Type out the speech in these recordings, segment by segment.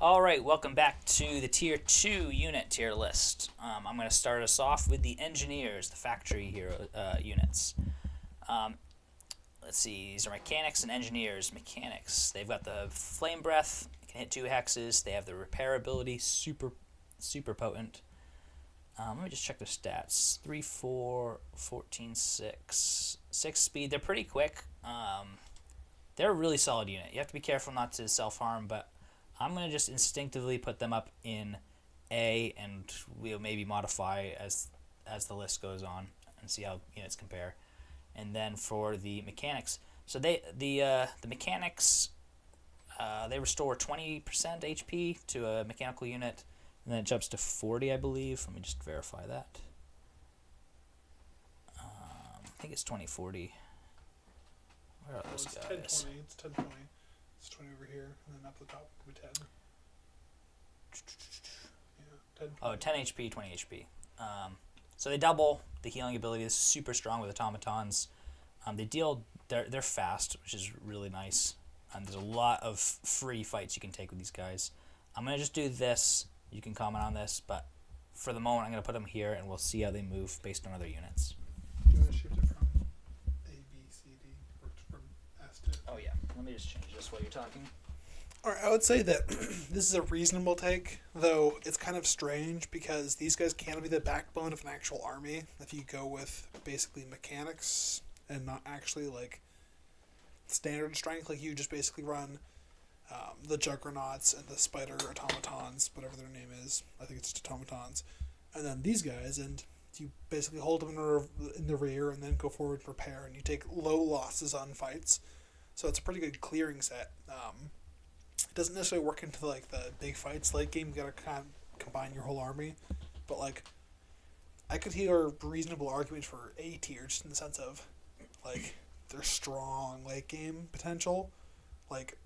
All right, welcome back to the Tier 2 unit tier list. I'm going to start us off with the Engineers, the factory hero units. Um, let's see, these are Mechanics and Engineers. Mechanics, they've got the Flame Breath, can hit 2 hexes. They have the Repair ability, super potent. Let me just check their stats. 3, 4, 14, 6. 6 speed, they're pretty quick. They're a really solid unit. You have to be careful not to self-harm, but I'm going to just instinctively put them up in A, and we'll maybe modify as the list goes on and see how units compare. And then for the mechanics, so the mechanics, they restore 20% HP to a mechanical unit, and then it jumps to 40, I believe. Let me just verify that. I think it's 2040. Where are those It's guys? 1020. It's 1020. It's 20 over here, and then up the top will be 10. Yeah, 10. Oh, 10 HP, 20 HP. So they double the healing ability. This is super strong with automatons. They're fast, which is really nice. There's a lot of free fights you can take with these guys. I'm going to just do this. You can comment on this, but for the moment, I'm going to put them here, and we'll see how they move based on other units. Do you want to shift it from A, B, C, D, or from S to... Oh, yeah. Let me just change this while you're talking. Alright, I would say that this is a reasonable take, though it's kind of strange because these guys can be the backbone of an actual army if you go with basically mechanics and not actually like standard strength. Like you just basically run the Juggernauts and the Spider Automatons, whatever their name is. I think it's just Automatons. And then these guys, and you basically hold them in the rear and then go forward and repair, and you take low losses on fights. So it's a pretty good clearing set. It doesn't necessarily work into like the big fights late game. You gotta kind of combine your whole army, but like I could hear reasonable arguments for A tier just in the sense of like their strong late game potential. Like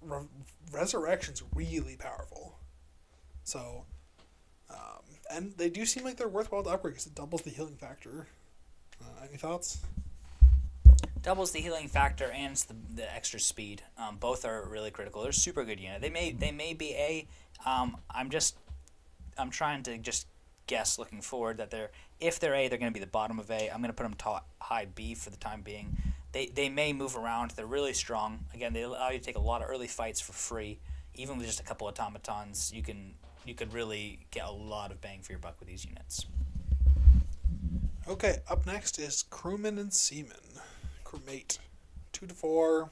Resurrection's really powerful, so and they do seem like they're worthwhile to upgrade because it doubles the healing factor. Any thoughts? Doubles the healing factor and the extra speed. Both are really critical. They're a super good unit. They may be A. I'm trying to just guess looking forward that if they're A, they're going to be the bottom of A. I'm going to put them high B for the time being. They may move around. They're really strong. Again, they allow you to take a lot of early fights for free. Even with just a couple automatons, you could really get a lot of bang for your buck with these units. Okay, up next is Crewmen and Seamen. Crewmate. 2 to 4,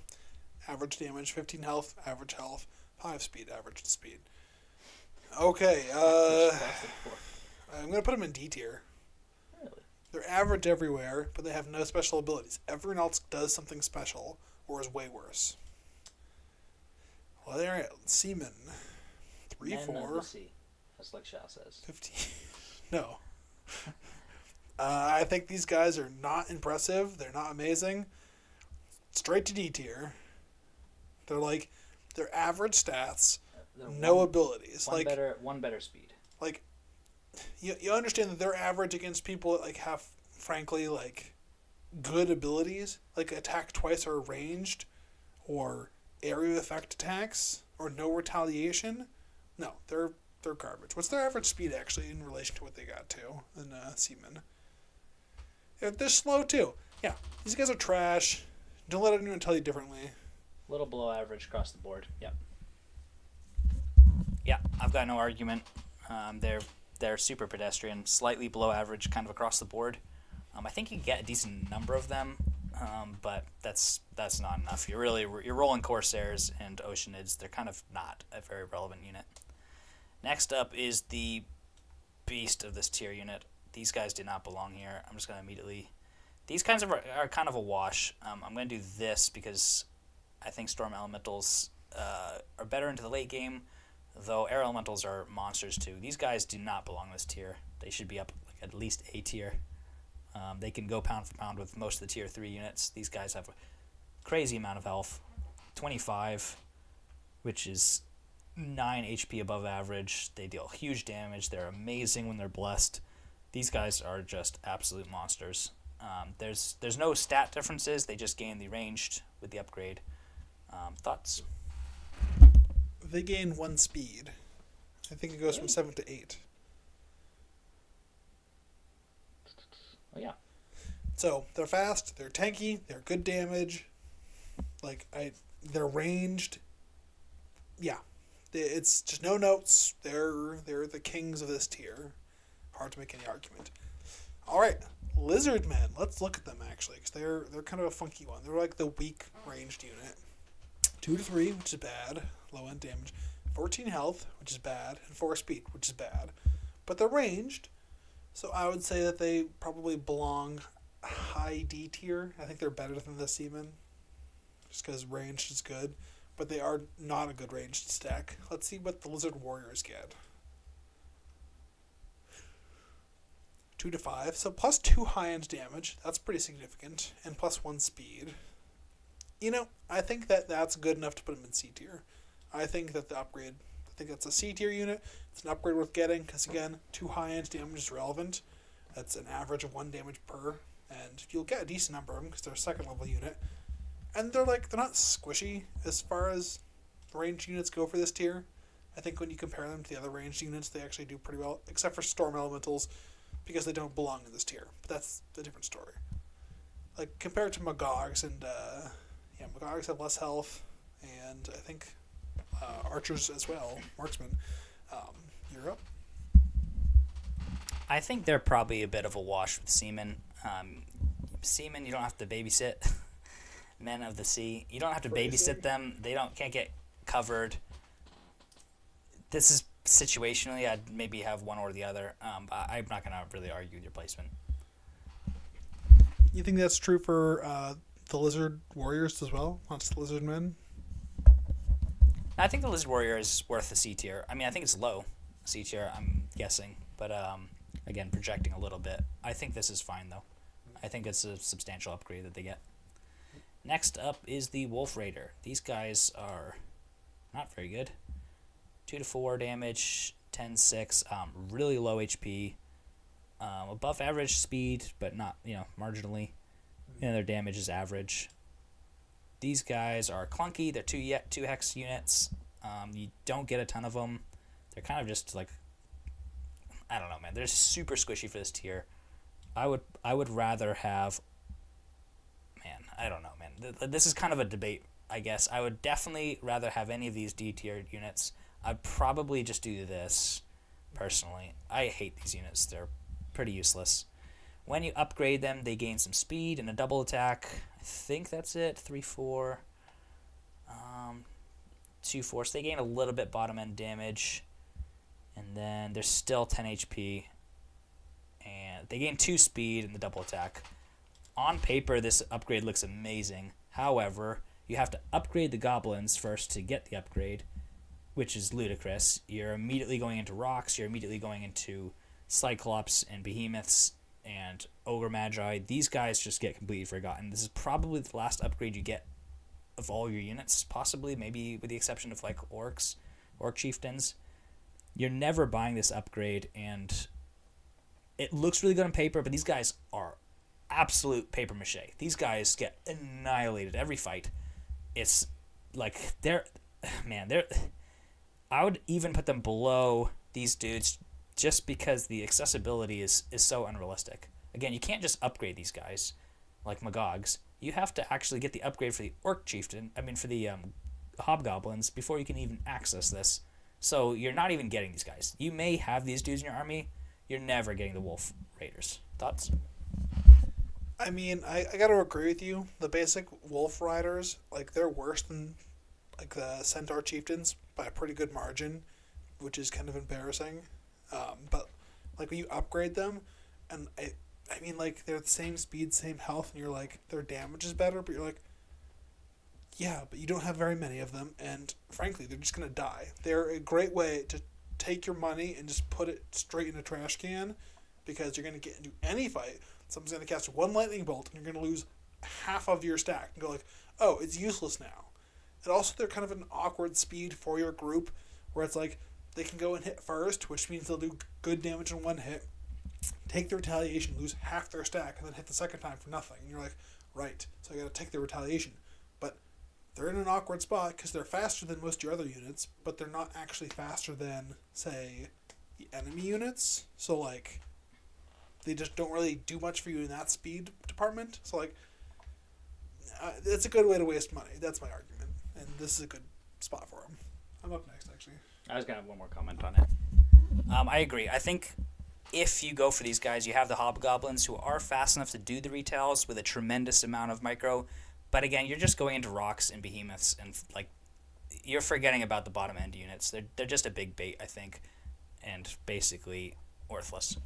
average damage, 15 health, average health, 5 speed, average speed. Okay, I'm going to put them in D tier. Really? They're average everywhere, but they have no special abilities. Everyone else does something special, or is way worse. Well, they're Seamen. 3, Men 4. of the sea, as like Shao says. 15. No. I think these guys are not impressive. They're not amazing. Straight to D tier. They're average stats, no abilities. One better speed. Like, you understand that they're average against people that like have, frankly, like good abilities, like attack twice or ranged, or area effect attacks, or no retaliation. No, they're garbage. What's their average speed actually in relation to what they got to in Seamen? Yeah, they're slow too. Yeah, these guys are trash. Don't let anyone tell you differently. A little below average across the board. Yep. Yeah, I've got no argument. They're super pedestrian, slightly below average, kind of across the board. I think you can get a decent number of them, but that's not enough. You're rolling Corsairs and Oceanids. They're kind of not a very relevant unit. Next up is the beast of this tier unit. These guys do not belong here. I'm just going to immediately... These kinds are kind of a wash. I'm going to do this because I think Storm Elementals are better into the late game, though Air Elementals are monsters too. These guys do not belong in this tier. They should be up like at least A tier. They can go pound for pound with most of the tier 3 units. These guys have a crazy amount of health. 25, which is 9 HP above average. They deal huge damage. They're amazing when they're blessed. These guys are just absolute monsters. There's no stat differences. They just gain the ranged with the upgrade. Thoughts? They gain 1 speed. I think it goes from 7 to 8. Oh yeah. So they're fast, they're tanky, they're good damage. They're ranged. Yeah, it's just no notes. They're the kings of this tier. Hard to make any argument. All right, lizard men. Let's look at them actually, because they're kind of a funky one. They're like the weak ranged unit. 2 to 3, which is bad, low end damage. 14 health, which is bad, and 4 speed, which is bad. But they're ranged, so I would say that they probably belong high D tier. I think they're better than the seamen, just because ranged is good. But they are not a good ranged stack. Let's see what the lizard warriors get. 2 to 5, so plus 2 high end damage. That's pretty significant, and plus 1 speed. I think that's good enough to put them in C tier. I think that that's a C tier unit. It's an upgrade worth getting, because again, 2 high end damage is relevant. That's an average of 1 damage per, and you'll get a decent number of them, because they're a second level unit. And they're not squishy as far as ranged units go for this tier. I think when you compare them to the other ranged units, they actually do pretty well, except for Storm Elementals, because they don't belong in this tier. But that's a different story. Compared to Magogs, and Magogs have less health, and I think archers as well, marksmen. You're up. I think they're probably a bit of a wash with seamen. Seamen, you don't have to babysit. Men of the sea, you don't have to babysit them. They can't get covered. This is situationally, I'd maybe have one or the other. I'm not gonna really argue with your placement. You think that's true for the lizard warriors as well, not just the lizard men? I think the lizard warrior is worth the C tier. I mean, I think it's low C tier, I'm guessing, but again, projecting a little bit. I think this is fine though. I think it's a substantial upgrade that they get. Next up is the Wolf Raider. These guys are not very good. 2 to 4 damage, 10-6, really low HP, above average speed, but not, marginally. Their damage is average. These guys are clunky. They're 2 hex units. You don't get a ton of them. They're kind of just I don't know, man. They're super squishy for this tier. I would rather have. Man, I don't know, man. This is kind of a debate, I guess. I would definitely rather have any of these D tier units. I'd probably just do this, personally. I hate these units. They're pretty useless. When you upgrade them, they gain some speed and a double attack. I think that's it. 3-4. 2-4. So they gain a little bit bottom end damage. And then they're still 10 HP. And they gain 2 speed and the double attack. On paper, this upgrade looks amazing. However, you have to upgrade the goblins first to get the upgrade, which is ludicrous. You're immediately going into rocks. You're immediately going into cyclops and behemoths and ogre magi. These guys just get completely forgotten. This is probably the last upgrade you get of all your units, possibly, maybe with the exception of orc chieftains. You're never buying this upgrade, and it looks really good on paper, but these guys are absolute paper mache. These guys get annihilated every fight. It's they're I would even put them below these dudes just because the accessibility is so unrealistic. Again, you can't just upgrade these guys like Magogs. You have to actually get the upgrade for the orc chieftain, for the hobgoblins before you can even access this. So you're not even getting these guys. You may have these dudes in your army. You're never getting the wolf raiders. Thoughts? I gotta agree with you. The basic wolf riders, they're worse than the centaur chieftains by a pretty good margin, which is kind of embarrassing. But when you upgrade them, and they're the same speed, same health, and you're their damage is better, but you're yeah, but you don't have very many of them, and frankly, they're just gonna die. They're a great way to take your money and just put it straight in a trash can, because you're gonna get into any fight. Someone's gonna cast one lightning bolt, and you're gonna lose half of your stack, and go oh, it's useless now. And also, they're kind of an awkward speed for your group, where it's they can go and hit first, which means they'll do good damage in one hit, take the retaliation, lose half their stack, and then hit the second time for nothing. And you're right, so I gotta take the retaliation. But they're in an awkward spot because they're faster than most of your other units, but they're not actually faster than, say, the enemy units. So, like, they just don't really do much for you in that speed department. So, like, it's a good way to waste money. That's my argument. And this is a good spot for them. I'm up next, actually. I was going to have one more comment on it. I agree. I think if you go for these guys, you have the hobgoblins who are fast enough to do the retails with a tremendous amount of micro. But again, you're just going into rocks and behemoths, and like you're forgetting about the bottom end units. They're just a big bait, I think, and basically worthless.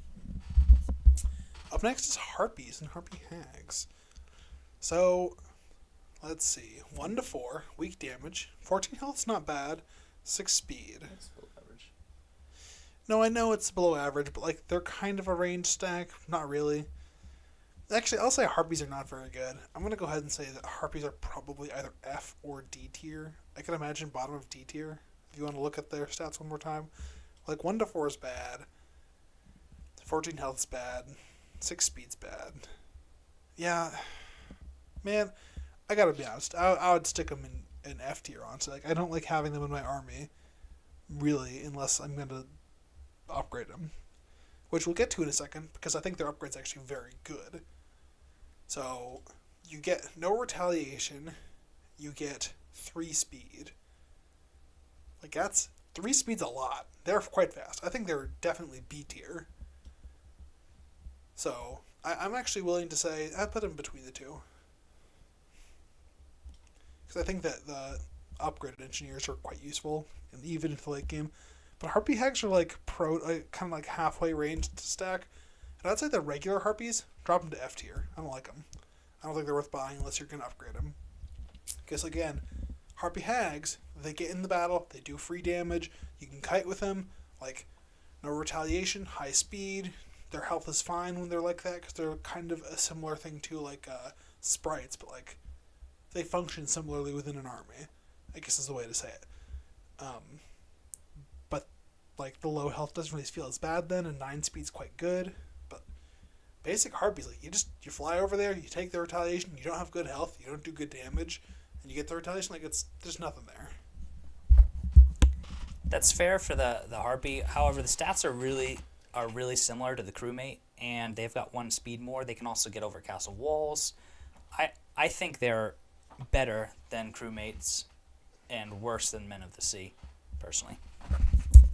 Up next is Harpies and Harpy Hags. So, let's see. 1 to 4, weak damage. 14 health's not bad. 6 speed. That's below average. No, I know it's below average, but like they're kind of a range stack. Not really. Actually, I'll say Harpies are not very good. I'm going to go ahead and say that Harpies are probably either F or D tier. I can imagine bottom of D tier. If you want to look at their stats one more time. Like 1 to 4 is bad. 14 health's bad. 6 speed's bad. Yeah. Man, I gotta be honest. I would stick them in F tier, honestly. Like, I don't like having them in my army, really, unless I'm going to upgrade them. Which we'll get to in a second, because I think their upgrade's actually very good. So, you get no retaliation. You get 3 speed. Like, that's... 3 speed's a lot. They're quite fast. I think they're definitely B tier. So, I'm actually willing to say I'd put them between the two. Because I think that the upgraded engineers are quite useful, and even in the late game. But Harpy Hags are like kind of like halfway range to stack. And I'd say the regular Harpies, drop them to F tier. I don't like them. I don't think they're worth buying unless you're going to upgrade them. Because again, Harpy Hags, they get in the battle, they do free damage, you can kite with them, like, no retaliation, high speed, their health is fine when they're like that, because they're kind of a similar thing to, like, sprites, but, like, they function similarly within an army, I guess is the way to say it. But, like, the low health doesn't really feel as bad then, and 9 speed's quite good, but basic Harpies, like, you fly over there, you take the retaliation, you don't have good health, you don't do good damage, and you get the retaliation, like, there's nothing there. That's fair for the Harpy. However, the stats are really similar to the crewmate, and they've got 1 speed more. They can also get over castle walls. I think they're better than crewmates and worse than Men of the Sea, personally.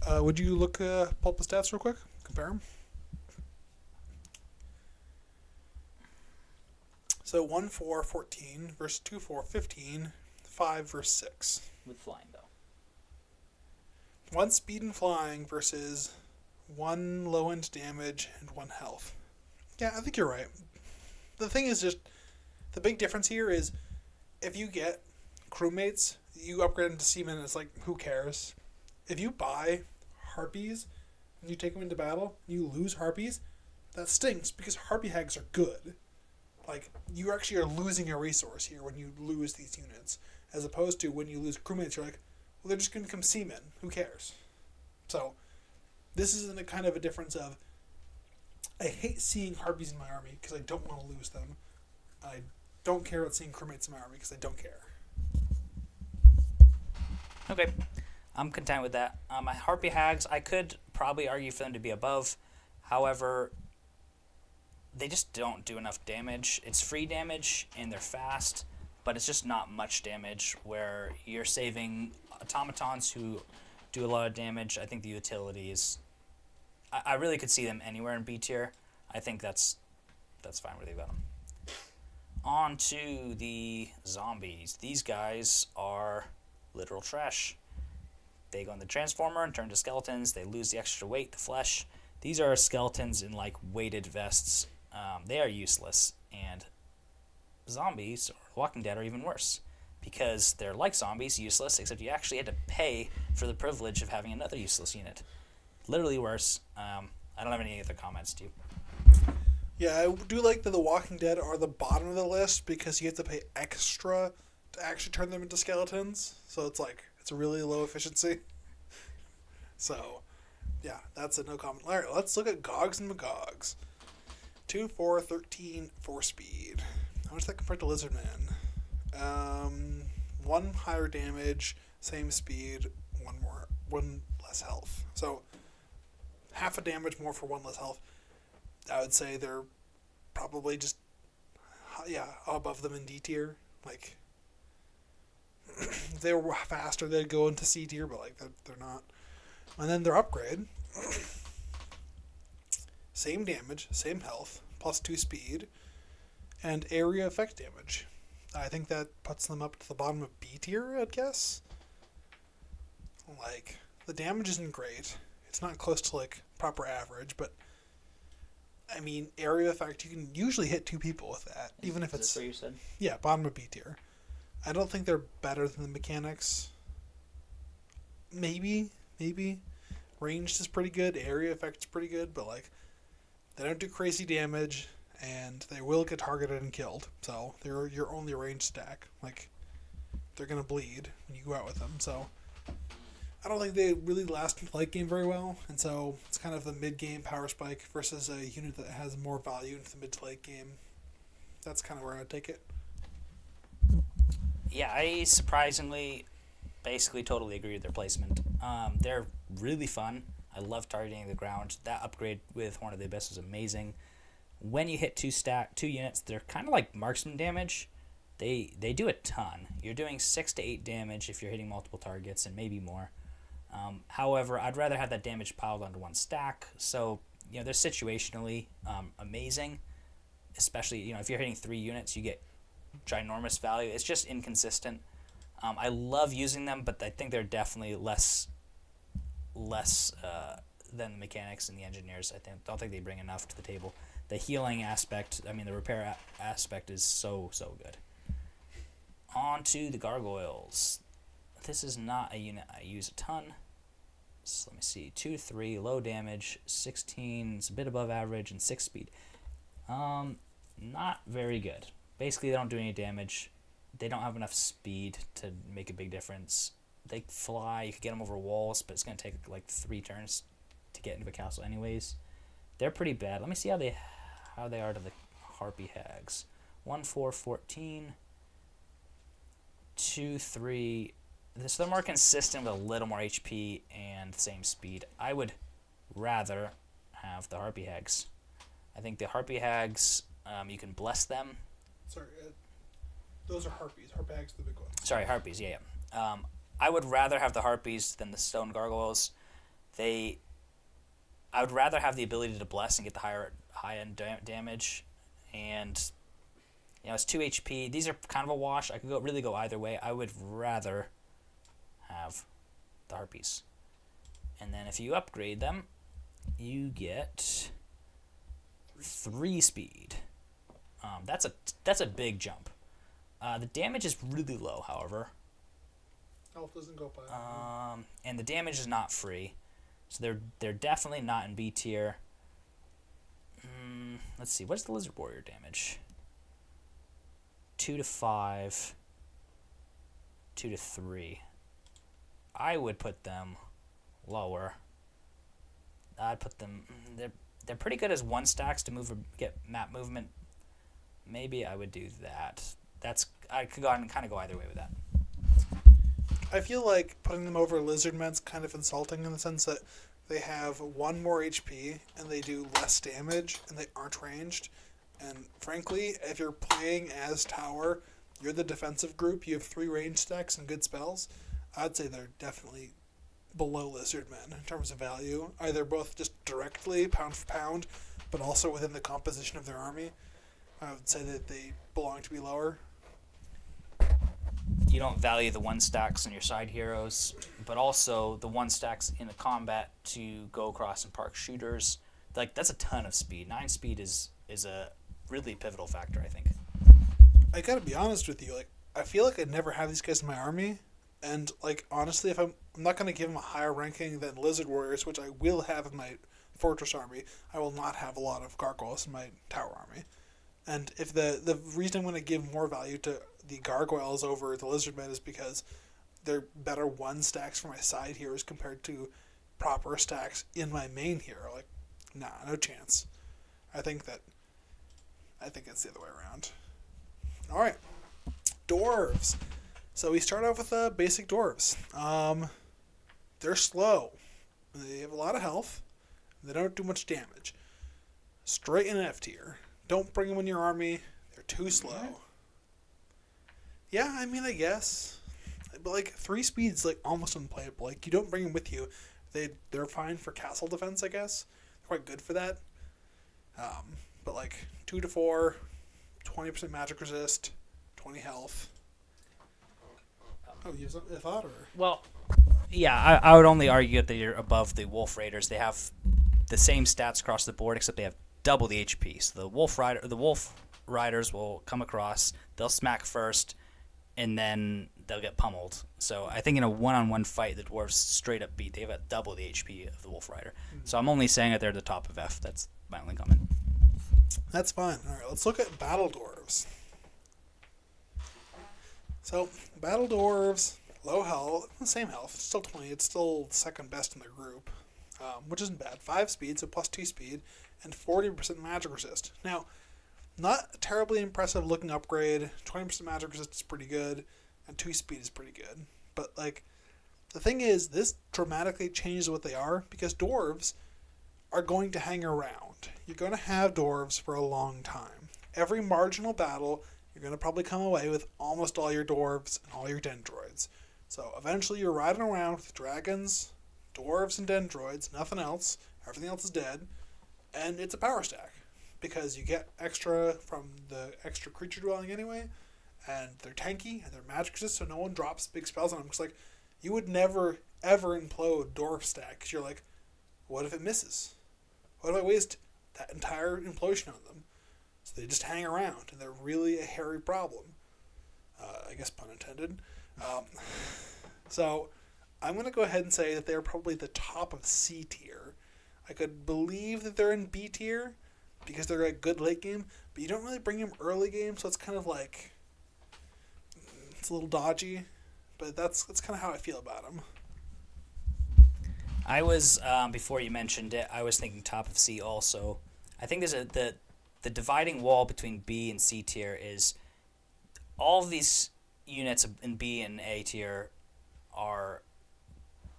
Would you pull up the stats real quick? Compare them. So 1-4, 14 versus 2-4, 15, 5 versus 6. With flying, though. 1 speed and flying versus 1 low end damage and 1 health. Yeah, I think you're right. The thing is just, the big difference here is, if you get crewmates, you upgrade them to seamen, and it's like, who cares? If you buy Harpies, and you take them into battle, and you lose Harpies, that stinks, because Harpy Hags are good. Like, you actually are losing a resource here when you lose these units, as opposed to when you lose crewmates, you're like, well, they're just going to become seamen. Who cares? So, this is a kind of a difference of, I hate seeing Harpies in my army because I don't want to lose them. I don't care about seeing crewmates in my army because I don't care. Okay, I'm content with that. My Harpy Hags, I could probably argue for them to be above. However, they just don't do enough damage. It's free damage, and they're fast, but it's just not much damage where you're saving automatons who do a lot of damage. I think the utility is... I really could see them anywhere in B tier. I think that's fine where they've got them. On to the zombies. These guys are literal trash. They go in the transformer and turn to skeletons. They lose the extra weight, the flesh. These are skeletons in like weighted vests. They are useless, and zombies or Walking Dead are even worse because they're like zombies, useless, except you actually had to pay for the privilege of having another useless unit. Literally worse. I don't have any other comments. Do you? Yeah, I do like that the Walking Dead are the bottom of the list because you have to pay extra to actually turn them into skeletons. So it's like, it's a really low efficiency. So, yeah, that's a no comment. All right, let's look at Gogs and Magogs. 2, 4, 13, 4 speed. How much does that compare to Lizardman? 1 higher damage, same speed, one less health. So half a damage more for 1 less health. I would say they're probably just above them in D tier. Like if they were faster, they'd go into C tier, but like they're not. And then their upgrade, same damage, same health, plus 2 speed, and area effect damage. I think that puts them up to the bottom of B tier, I'd guess. Like, the damage isn't great. It's not close to, like, proper average, but, I mean, area effect, you can usually hit 2 people with that, even if it's... Is this what you said? Yeah, bottom of B tier. I don't think they're better than the mechanics. Maybe. Ranged is pretty good, area effect is pretty good, but, like, they don't do crazy damage, and they will get targeted and killed. So they're your only range stack. Like, they're gonna bleed when you go out with them. So I don't think they really last in the late game very well. And so it's kind of the mid game power spike versus a unit that has more value into the mid to late game. That's kind of where I'd take it. Yeah, I surprisingly basically totally agree with their placement. They're really fun. I love targeting the ground. That upgrade with Horn of the Abyss is amazing. When you hit 2 units, they're kind of like marksman damage. They do a ton. You're doing 6 to 8 damage if you're hitting multiple targets, and maybe more. However, I'd rather have that damage piled onto 1 stack. So, they're situationally amazing. Especially, if you're hitting 3 units, you get ginormous value. It's just inconsistent. I love using them, but I think they're definitely less than the mechanics and the engineers. Don't think they bring enough to the table. The healing aspect, the repair aspect is so good. On to the gargoyles. This is not a unit I use a ton. So let me see. 2 to 3, low damage, 16, it's a bit above average, and 6 speed. Not very good. Basically, they don't do any damage. They don't have enough speed to make a big difference. They fly. You can get them over walls, but it's going to take like 3 turns to get into a castle anyways. They're pretty bad. Let me see how they are to the Harpy Hags. 1, 4, 14. 2, 3. So they're more consistent with a little more HP and same speed. I would rather have the Harpy Hags. I think the Harpy Hags, you can bless them. Sorry, those are Harpies. Harpy Hags the big one. Sorry, Harpies, yeah. I would rather have the Harpies than the Stone Gargoyles. I would rather have the ability to bless and get the high-end damage. And, it's 2 HP. These are kind of a wash. I could really go either way. I would rather have the Harpies. And then if you upgrade them, you get 3 speed. That's a big jump. The damage is really low, however. Health doesn't go up by. And the damage is not free, so they're definitely not in B tier. Let's see, what's the Lizard Warrior damage? 2 to 5, 2 to 3. I would put them lower. I'd put them. They're pretty good as 1 stacks to get map movement. Maybe I would do that. I could go and kind of go either way with that. I feel like putting them over Lizardmen's kind of insulting in the sense that they have 1 more HP and they do less damage and they aren't ranged. And frankly, if you're playing as Tower, you're the defensive group, you have 3 range stacks and good spells, I'd say they're definitely below Lizardmen in terms of value. Either both just directly, pound for pound, but also within the composition of their army. I would say that they belong to be lower. You don't value the 1 stacks on your side heroes, but also the 1 stacks in the combat to go across and park shooters. Like, that's a ton of speed. 9 speed is a really pivotal factor, I think. I gotta be honest with you, like, I feel like I'd never have these guys in my army, and, like, honestly, if I'm not gonna give them a higher ranking than Lizard Warriors, which I will have in my Fortress army, I will not have a lot of Gargoyles in my Tower army. And if the reason I'm going to give more value to the Gargoyles over the Lizardmen is because they're better 1 stacks for my side heroes compared to proper stacks in my main hero. Like, nah, no chance. I think it's the other way around. All right, Dwarves. So we start off with basic dwarves. They're slow. They have a lot of health. They don't do much damage. Straight in F tier. Don't bring them in your army. They're too slow. Yeah, I mean, I guess. But, like, 3 speed's, like, almost unplayable. Like, you don't bring them with you. They're fine for castle defense, I guess. They're quite good for that. But, like, 2 to 4, 20% magic resist, 20 health. Oh, you have a thought, or? Well, yeah, I would only argue that they're above the Wolf Raiders. They have the same stats across the board, except they have double the HP. So the Wolf Riders will come across, they'll smack first, and then they'll get pummeled. So I think in a one-on-one fight, the dwarves straight up beat. They have double the HP of the Wolf Rider. So I'm only saying that they're the top of F. That's my only comment. That's fine. All right, let's look at battle dwarves. So, battle dwarves, low health, same health, still 20. It's still second best in the group, which isn't bad. 5 speed, so plus 2 speed, and 40% magic resist. Now, not a terribly impressive looking upgrade. 20% magic resist is pretty good, and 2 speed is pretty good. But, like, the thing is, this dramatically changes what they are, because dwarves are going to hang around. You're going to have dwarves for a long time. Every marginal battle, you're going to probably come away with almost all your dwarves and all your dendroids. So eventually you're riding around with dragons, dwarves, and dendroids, nothing else. Everything else is dead. And it's a power stack. Because you get extra from the extra creature dwelling anyway. And they're tanky, and they're magic resist, so no one drops big spells on them. Because, like, you would never, ever implode dwarf stack. Because you're like, what if it misses? What if I waste that entire implosion on them? So they just hang around, and they're really a hairy problem. I guess pun intended. So I'm going to go ahead and say that they're probably the top of C tier. I could believe that they're in B tier because they're a good late game, but you don't really bring them early game, so it's kind of like it's a little dodgy. But that's kind of how I feel about them. I was before you mentioned it, I was thinking top of C also. I think there's the dividing wall between B and C tier is all of these units in B and A tier are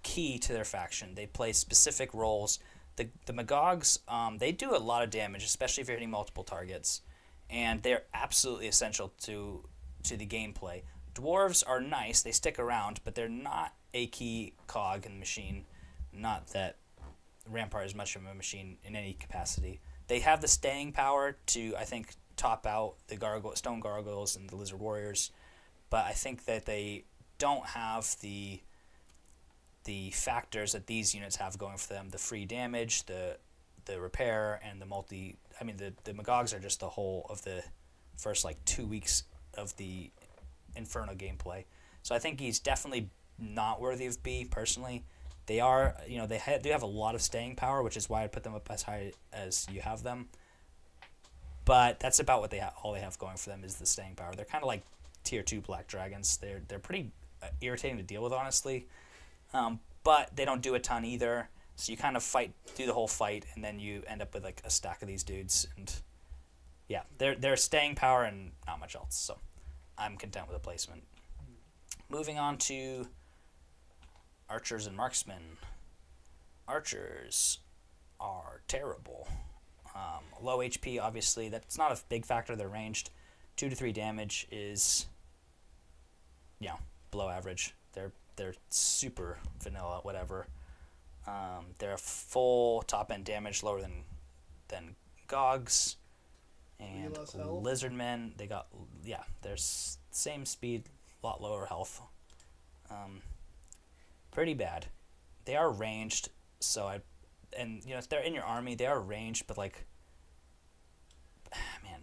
key to their faction. They play specific roles. The Magogs, they do a lot of damage, especially if you're hitting multiple targets, and they're absolutely essential to the gameplay. Dwarves are nice, they stick around, but they're not a key cog in the machine. Not that Rampart is much of a machine in any capacity. They have the staying power to, I think, top out the stone gargoyles and the lizard warriors, but I think that they don't have the factors that these units have going for them: the free damage, the repair, and the multi. I mean, the Magogs are just the whole of the first 2 weeks of the Inferno gameplay. So I think he's definitely not worthy of B personally. They are, they do have a lot of staying power, which is why I put them up as high as you have them. But that's about what all they have going for them is the staying power. They're kind of like tier 2 black dragons. They're pretty irritating to deal with, honestly. But they don't do a ton either. So you kind of do the whole fight, and then you end up with a stack of these dudes. And yeah, they're staying power and not much else. So I'm content with the placement. Moving on to archers and marksmen. Archers are terrible. Low HP, obviously. That's not a big factor. They're ranged. 2 to 3 damage is, below average. They're super vanilla, whatever. They're full top end damage, lower than Gogs and Lizardmen. They got they're same speed, a lot lower health. Pretty bad. They are ranged, so if they're in your army, they are ranged, but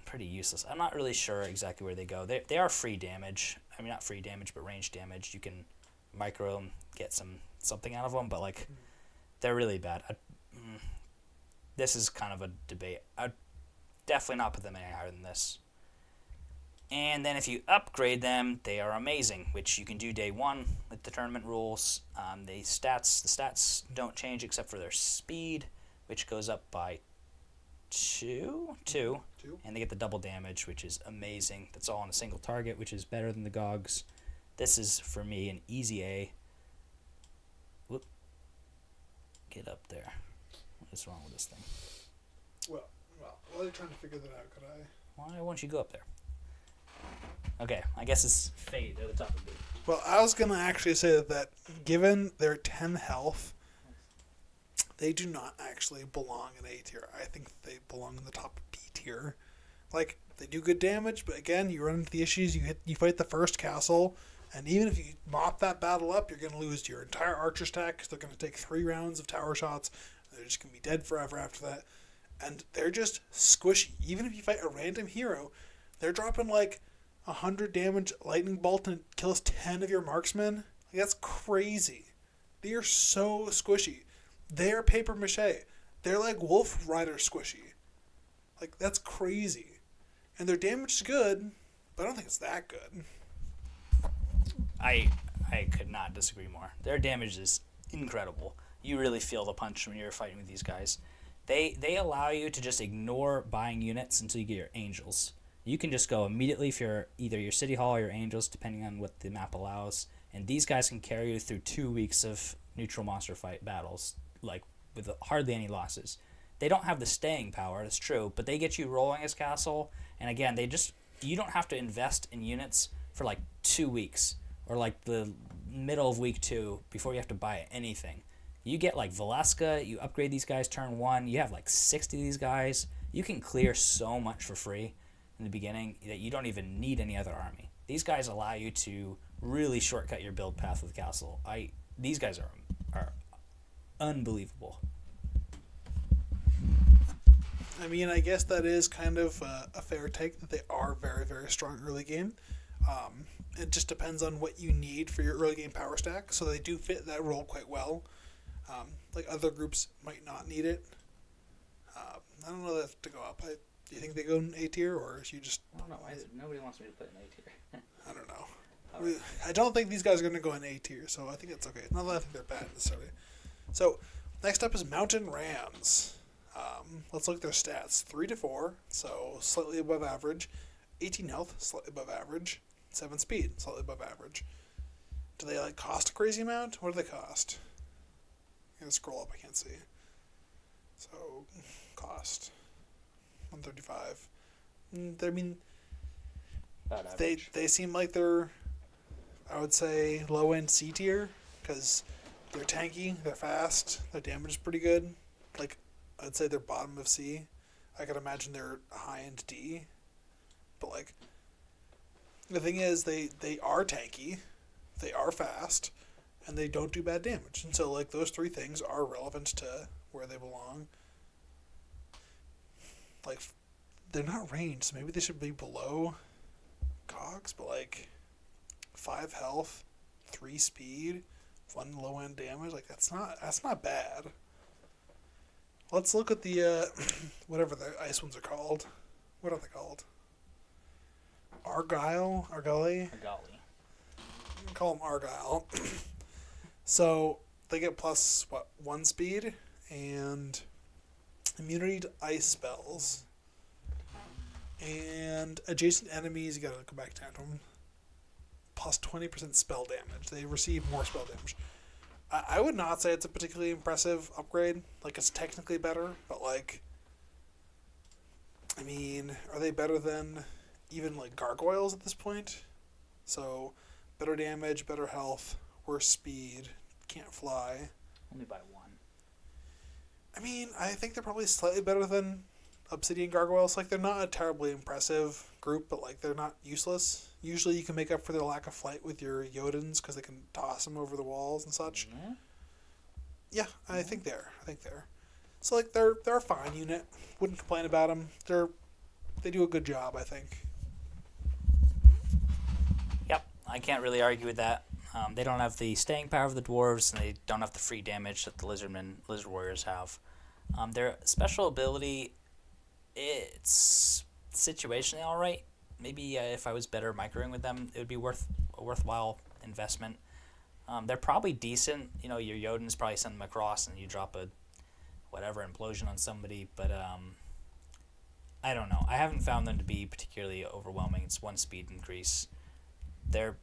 pretty useless. I'm not really sure exactly where they go. They are free damage. I mean, not free damage, but range damage. You can micro them, get something out of them, but they're really bad. This is kind of a debate. I'd definitely not put them any higher than this. And then if you upgrade them, they are amazing, which you can do day 1 with the tournament rules. The stats don't change except for their speed, which goes up by 2, and they get the double damage, which is amazing. That's all on a single target, which is better than the Gogs. This is, for me, an easy A. Whoop. Get up there. What is wrong with this thing? Well, while you're trying to figure that out, could I? Why won't you go up there? Okay, I guess it's fade at the top of B. Well, I was going to actually say that given their 10 health, they do not actually belong in A tier. I think they belong in the top B tier. Like, they do good damage, but again, you run into the issues. You fight the first castle, and even if you mop that battle up, you're going to lose your entire archer stack because they're going to take 3 rounds of tower shots. They're just going to be dead forever after that. And they're just squishy. Even if you fight a random hero, they're dropping like 100 damage lightning bolt and it kills 10 of your marksmen. Like, that's crazy. They are so squishy. They're paper mache. They're like Wolf Rider squishy. Like, that's crazy. And their damage is good, but I don't think it's that good. I could not disagree more. Their damage is incredible. You really feel the punch when you're fighting with these guys. They allow you to just ignore buying units until you get your angels. You can just go immediately for either your city hall or your angels, depending on what the map allows. And these guys can carry you through 2 weeks of neutral monster fight battles, like with hardly any losses. They don't have the staying power, that's true, but they get you rolling as castle. And again, you don't have to invest in units for like 2 weeks or like the middle of week 2 before you have to buy anything. You get like Valeska, you upgrade these guys turn 1, you have like 60 of these guys. You can clear so much for free in the beginning that you don't even need any other army. These guys allow you to really shortcut your build path with castle. These guys are unbelievable. I mean, I guess that is kind of a fair take that they are very, very strong early game. It just depends on what you need for your early game power stack. So they do fit that role quite well. Like other groups might not need it. I don't know that to go up. Do you think they go in A tier, or is you just? I don't know. Nobody wants me to put in A tier. I don't know. I don't think these guys are going to go in A tier, so I think it's okay. Not that I think they're bad necessarily. So next up is Mountain Rams. Let's look at their stats. 3-4, so slightly above average. 18 health, slightly above average. 7 speed, slightly above average. Do they cost a crazy amount? What do they cost? I'm gonna scroll up. I can't see. So cost 135. I mean, they seem like they're, I would say, low end C tier because they're tanky, they're fast, their damage is pretty good. Like, I'd say they're bottom of C. I could imagine they're high end D. But the thing is, they are tanky, they are fast, and they don't do bad damage. And so those 3 things are relevant to where they belong. They're not ranged, so maybe they should be below Cogs, but 5 health, 3 speed, 1 low end damage, that's not bad. Let's look at the whatever the ice ones are called. What are they called? Argyle? Argali. Call them Argyle. So they get plus 1 speed and immunity to ice spells. And adjacent enemies, you gotta go back to them. Plus 20% spell damage. They receive more spell damage. I would not say it's a particularly impressive upgrade. It's technically better, but I mean, are they better than even gargoyles at this point? So, better damage, better health, worse speed, can't fly. Only by 1. I mean, I think they're probably slightly better than Obsidian Gargoyles. They're not a terribly impressive group, but they're not useless. Usually you can make up for their lack of flight with your Jotun because they can toss them over the walls and such. Mm-hmm. Yeah, I think they're. So they're a fine unit. Wouldn't complain about them. They do a good job, I think. Yep, I can't really argue with that. They don't have the staying power of the dwarves, and they don't have the free damage that the lizard warriors have. Their special ability, it's situationally all right. Maybe if I was better microing with them, it would be a worthwhile investment. They're probably decent. Your Jotuns probably send them across, and you drop a implosion on somebody. But I don't know. I haven't found them to be particularly overwhelming. It's 1 speed increase. They're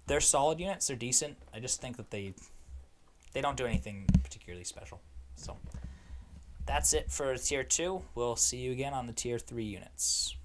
they're solid units. They're decent. I just think that they don't do anything particularly special. So that's it for tier 2. We'll see you again on the tier 3 units.